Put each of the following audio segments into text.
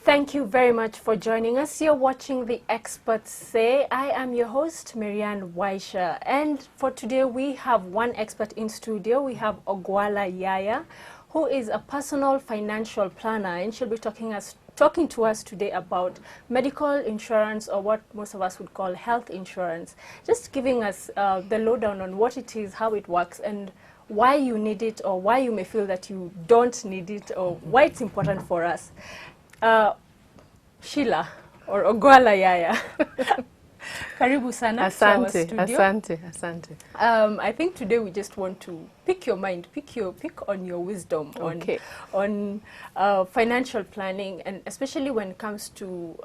Thank you very much for joining us. You're watching The Experts Say. I am your host, Marianne Waisha. And for today, we have one expert in studio. We have Ogwala Yaya, who is a personal financial planner, and she'll be talking to us today about medical insurance, or what most of us would call health insurance. Just giving us the lowdown on what it is, how it works, and why you need it, or why you may feel that you don't need it, or why it's important for us. Sheila or Ogwala Yaya. Karibu sana to our studio. Asante. I think today we just want to pick your mind, pick on your wisdom on financial planning, and especially when it comes to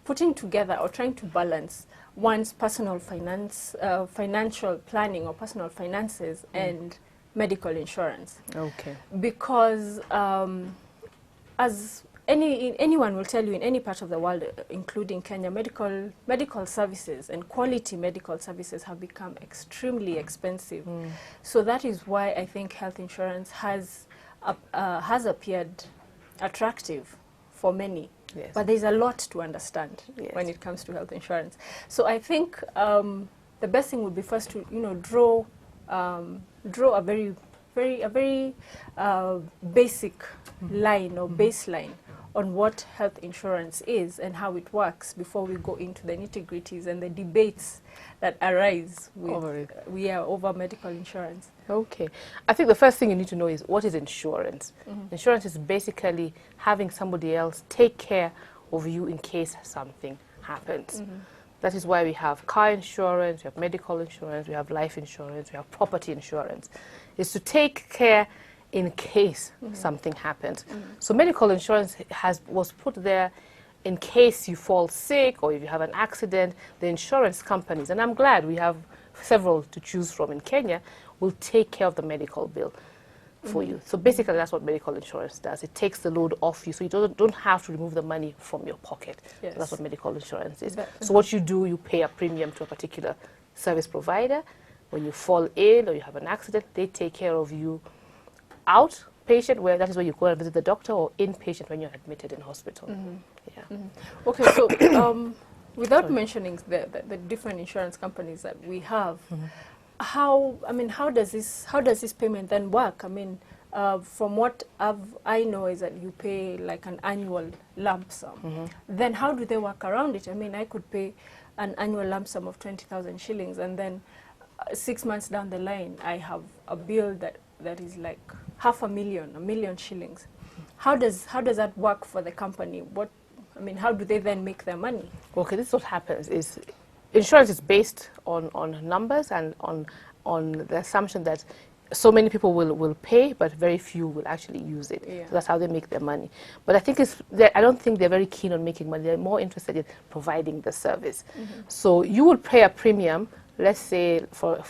putting together or trying to balance one's personal financial planning or personal finances and medical insurance. Okay. Because as anyone will tell you, in any part of the world, including Kenya, medical services and quality medical services have become extremely expensive. So that is why I think health insurance has appeared attractive for many. Yes. But there's a lot to understand when it comes to health insurance. So I think the best thing would be first to draw a very basic line or baseline on what health insurance is and how it works before we go into the nitty-gritties and the debates that arise over medical insurance. Okay. I think the first thing you need to know is, what is insurance? Insurance is basically having somebody else take care of you in case something happens. That is why we have car insurance, we have medical insurance, we have life insurance, we have property insurance. It's to take care in case something happens. So medical insurance was put there in case you fall sick or if you have an accident. The insurance companies, and I'm glad we have several to choose from in Kenya, will take care of the medical bill for you. So basically that's what medical insurance does. It takes the load off you, so you don't have to remove the money from your pocket. Yes. So that's what medical insurance is. So what you do, you pay a premium to a particular service provider. When you fall ill or you have an accident, they take care of you outpatient, where that is where you go and visit the doctor, or inpatient when you're admitted in hospital. Okay, so without mentioning the different insurance companies that we have, how does this payment then work? I mean, from what I know is that you pay like an annual lump sum. Then how do they work around it? I mean, I could pay an annual lump sum of 20,000 shillings, and then 6 months down the line, I have a bill that is like $1 million shillings. How does that work for the company? How do they then make their money? Okay, this is what happens. Is insurance is based on numbers and on the assumption that so many people will pay, but very few will actually use it. So that's how they make their money. But I think I don't think they're very keen on making money. They're more interested in providing the service. So you will pay a premium, let's say for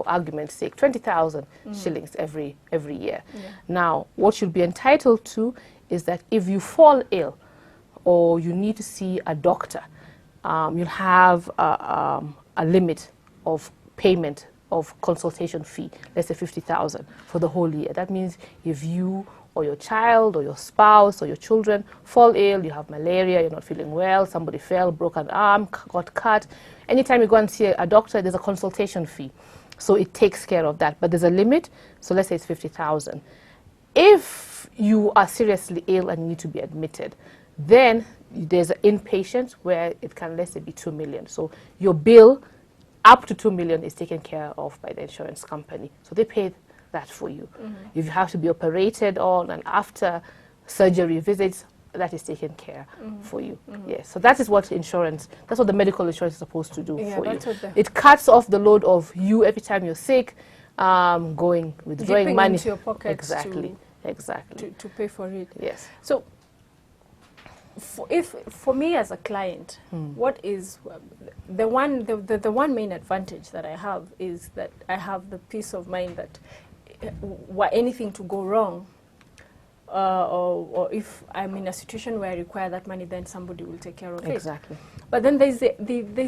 argument's sake, 20,000 shillings every year. Now, what you'll be entitled to is that if you fall ill or you need to see a doctor, you'll have a limit of payment of consultation fee, let's say 50,000 for the whole year. That means if you or your child or your spouse or your children fall ill, you have malaria, you're not feeling well, somebody fell, broke an arm, got cut, anytime you go and see a doctor, there's a consultation fee. So it takes care of that, but there's a limit. So let's say it's 50,000. If you are seriously ill and need to be admitted, then there's an inpatient where it can, let's say, be 2 million. So your bill up to 2 million is taken care of by the insurance company. So they pay that for you. If you have to be operated on and after surgery visits, that is taken care for you. Yes, so that is what insurance, that's what the medical insurance is supposed to do for you. It cuts off the load of you every time you're sick, withdrawing money into your pockets. Exactly. To pay for it. Yes. So for me as a client, what is the one main advantage that I have is that I have the peace of mind that were anything to go wrong, or if I'm in a situation where I require that money, then somebody will take care of it. Exactly. But then there's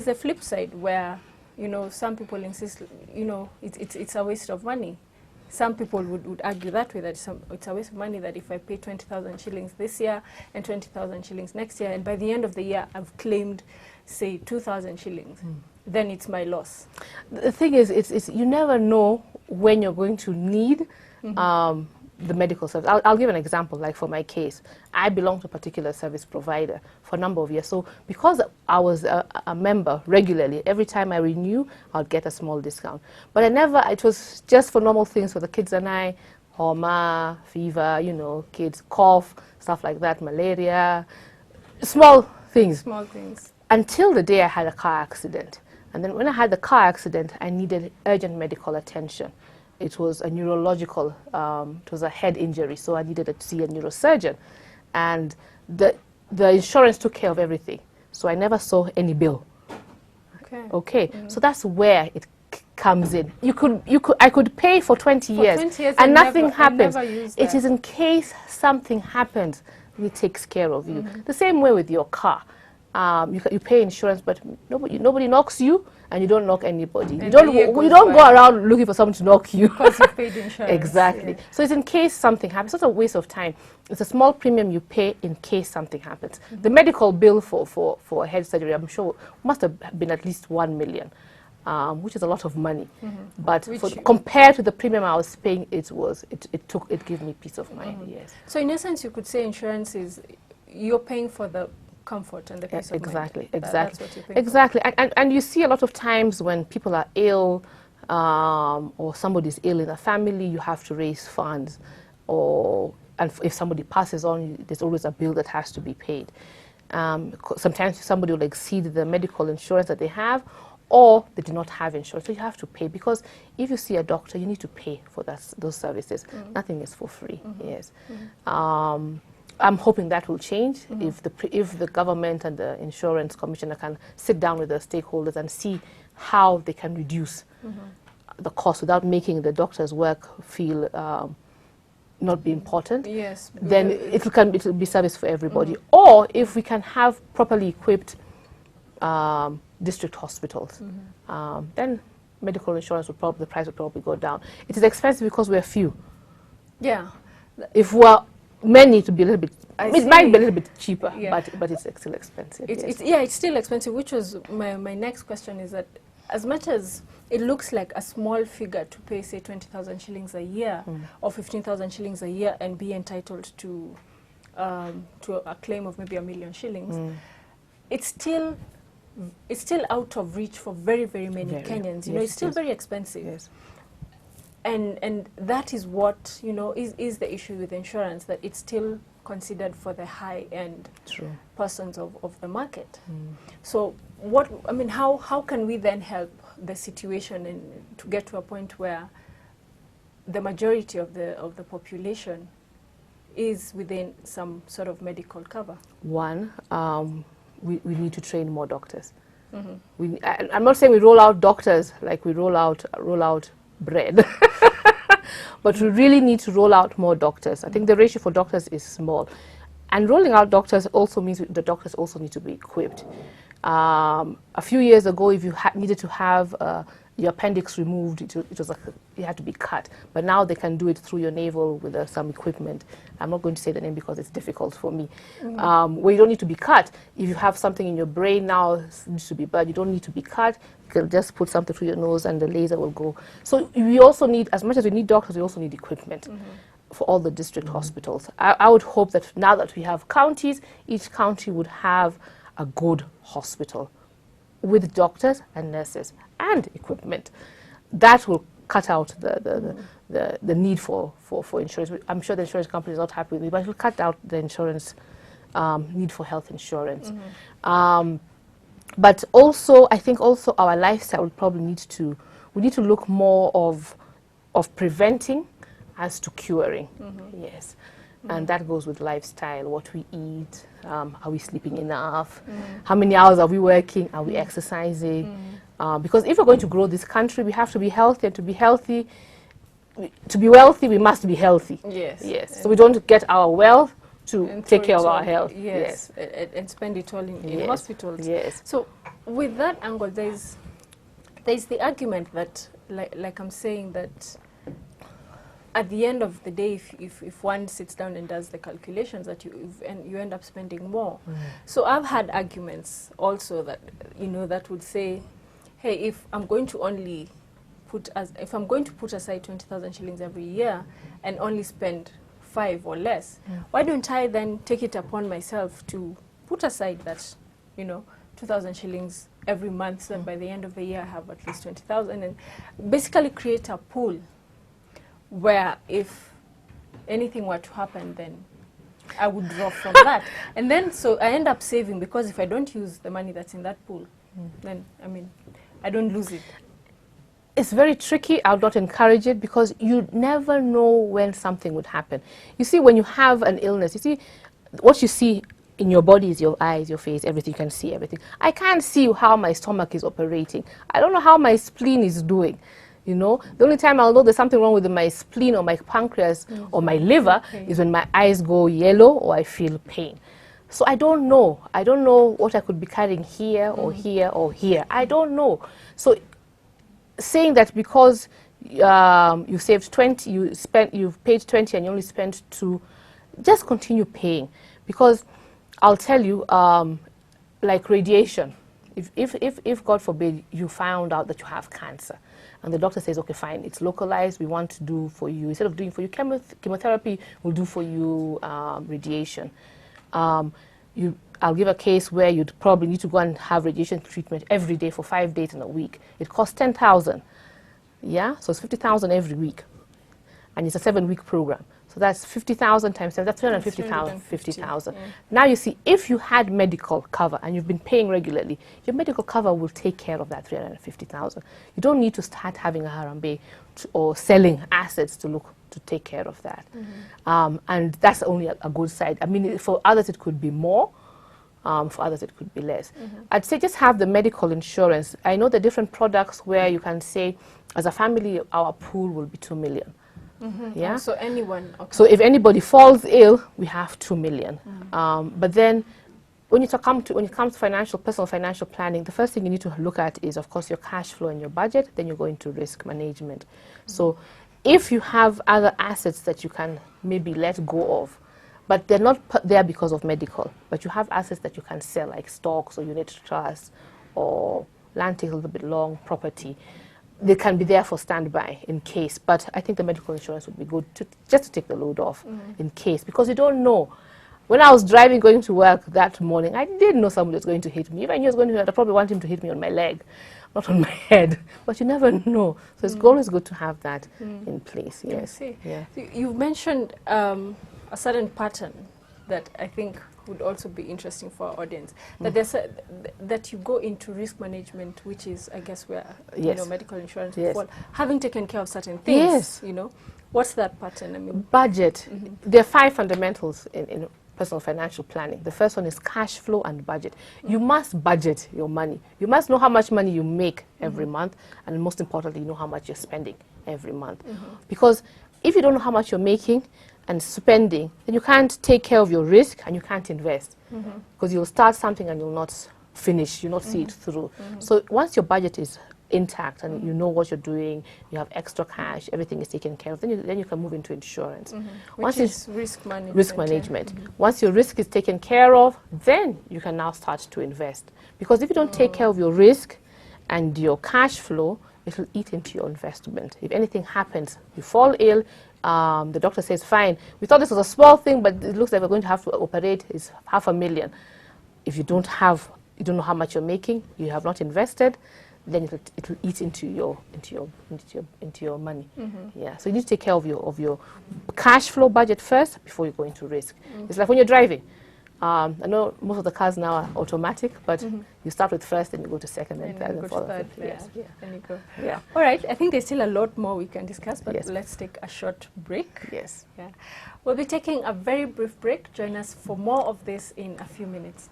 a flip side where, you know, some people insist, you know, it's a waste of money. Some people would argue that way, that it's a waste of money, that if I pay 20,000 shillings this year and 20,000 shillings next year, and by the end of the year I've claimed, say, 2,000 shillings, then it's my loss. The thing is, it's you never know when you're going to need the medical service. I'll give an example. Like for my case, I belong to a particular service provider for a number of years. So because I was a member regularly, every time I renew, I'll get a small discount. But it was just for normal things for the kids and I, homa, fever, you know, kids, cough, stuff like that, malaria, small things. Small things. Until the day I had a car accident. And then when I had the car accident, I needed urgent medical attention. It was a neurological, it was a head injury, so I needed to see a neurosurgeon. And the insurance took care of everything. So I never saw any bill. Okay. So that's where it comes in. I could pay for 20 years, 20 years and nothing happens. It is in case something happens, it takes care of you. The same way with your car. You pay insurance, but nobody knocks you, and you don't knock anybody. You don't go around looking for someone to knock you. Because you paid insurance. Exactly. Yeah. So it's in case something happens. It's not a waste of time. It's a small premium you pay in case something happens. The medical bill for a head surgery, I'm sure, must have been at least 1 million, which is a lot of money. But compared to the premium I was paying, it gave me peace of mind. Yes. So in essence, you could say insurance is you're paying for the comfort and the peace of mind. Exactly. And you see a lot of times when people are ill or somebody's ill in a family, you have to raise funds, and if somebody passes on, there's always a bill that has to be paid. Sometimes somebody will exceed the medical insurance that they have, or they do not have insurance, so you have to pay, because if you see a doctor, you need to pay for those services. Nothing is for free. Yes. I'm hoping that will change if the government and the insurance commissioner can sit down with the stakeholders and see how they can reduce the cost without making the doctor's work feel not be important. Yes. Then it will be service for everybody. Or if we can have properly equipped district hospitals, then medical insurance the price would probably go down. It is expensive because we're few. Yeah. If we're many, to be a little bit, it might be a little bit cheaper, but it's still expensive. It's still expensive, which was my next question, is that as much as it looks like a small figure to pay, say, 20,000 shillings a year or 15,000 shillings a year and be entitled to a claim of maybe 1 million shillings, it's still out of reach for very, very many Kenyans. You know, it's still very expensive. Yes. And that is what, you know, is the issue with insurance, that it's still considered for the high-end persons of the market. So how can we then help the situation and to get to a point where the majority of the population is within some sort of medical cover? One, we need to train more doctors. I'm not saying we roll out doctors like we roll out bread. But we really need to roll out more doctors. I think the ratio for doctors is small. And rolling out doctors also means the doctors also need to be equipped. A few years ago, if you needed to have your appendix removed, it had to be cut. But now they can do it through your navel with some equipment. I'm not going to say the name because it's difficult for me. Where you don't need to be cut. If you have something in your brain now, it needs to be bad, you don't need to be cut. You can just put something through your nose and the laser will go. So we also need, as much as we need doctors, we also need equipment for all the district hospitals. I would hope that now that we have counties, each county would have a good hospital with doctors and nurses and equipment. That will cut out the need for insurance. I'm sure the insurance company is not happy with me, but it will cut out the insurance need for health insurance. But also, I think also our lifestyle will probably need to look more of preventing as to curing. Yes. And that goes with lifestyle, what we eat, are we sleeping enough, how many hours are we working, are we exercising? Because if we're going to grow this country, we have to be healthy, and to be healthy, to be wealthy, we must be healthy. Yes. Yes. So we don't get our wealth to And take throw care it of our all- health. Yes, and spend it all in Yes. hospitals. Yes. So with that angle, there's the argument that, like I'm saying, that at the end of the day, if one sits down and does the calculations, that you end up spending more. So I've had arguments also that, that would say, hey, if I'm going to put aside 20,000 shillings every year and only spend 5 or less, why don't I then take it upon myself to put aside that, 2,000 shillings every month, so that by the end of the year I have at least 20,000, and basically create a pool where if anything were to happen, then I would draw from that. And then so I end up saving, because if I don't use the money that's in that pool, then, I don't lose it. It's very tricky. I would not encourage it, because you never know when something would happen. You see, when you have an illness, you see, what you see in your body is your eyes, your face, everything. You can see everything. I can't see how my stomach is operating. I don't know how my spleen is doing. The only time I'll know there's something wrong with my spleen or my pancreas or my liver is when my eyes go yellow or I feel pain. So I don't know. I don't know what I could be carrying here or here or here. I don't know. So saying that because you saved 20, you've paid 20 and you only spent 2, just continue paying. Because I'll tell you, like radiation, if God forbid you found out that you have cancer, and the doctor says, okay, fine, it's localized, we want to do for you, instead of doing for you chemotherapy, we'll do for you radiation. I'll give a case where you'd probably need to go and have radiation treatment every day for 5 days in a week. It costs 10,000. Yeah, so it's 50,000 every week, and it's a 7-week program. So that's 50,000 times 7. That's 350,000. 50,000. Yeah. Now you see, if you had medical cover and you've been paying regularly, your medical cover will take care of that 350,000. You don't need to start having a Harambee or selling assets to take care of that. And that's only a good side. I mean, for others it could be more. For others it could be less. I'd say just have the medical insurance. I know the different products where you can say, as a family, our pool will be 2 million. Yeah. So anyone. Okay. So if anybody falls ill, we have 2 million. But then, when it comes to personal financial planning, the first thing you need to look at is, of course, your cash flow and your budget. Then you go into risk management. So, if you have other assets that you can maybe let go of, but they're not there because of medical, but you have assets that you can sell, like stocks or unit trusts or land takes a little bit long, property. They can be there for standby in case, but I think the medical insurance would be good just to take the load off in case, because you don't know. When I was driving going to work that morning, I didn't know somebody was going to hit me. If I knew he was going to hit, I probably want him to hit me on my leg, not on my head. But you never know. So it's always good to have that in place. Yes. I see. Yeah. So you've mentioned a certain pattern that I think would also be interesting for our audience. That that you go into risk management, which is, I guess, where medical insurance will fall. Having taken care of certain things, what's that pattern? I mean, budget. There are 5 fundamentals in personal financial planning. The first one is cash flow and budget. You must budget your money. You must know how much money you make every month, and most importantly, you know how much you're spending every month. Because if you don't know how much you're making and spending, then you can't take care of your risk and you can't invest. Because you'll start something and you'll not finish, you'll not see it through. So once your budget is intact and you know what you're doing, you have extra cash, everything is taken care of, then you can move into insurance. Which is risk management. Risk management. Once your risk is taken care of, then you can now start to invest. Because if you don't take care of your risk and your cash flow, it will eat into your investment. If anything happens, you fall ill, the doctor says, fine, we thought this was a small thing, but it looks like we're going to have to operate, it's 500,000. If you don't know how much you're making, you have not invested, then it will eat into your money. Yeah. So you need to take care of your cash flow budget first before you go into risk. It's like when you're driving. I know most of the cars now are automatic, but you start with first, then you go to second, and third, and fourth. Yes. Then you go. Yeah. All right. I think there's still a lot more we can discuss, but Yes. let's take a short break. Yes. Yeah. We'll be taking a very brief break. Join us for more of this in a few minutes.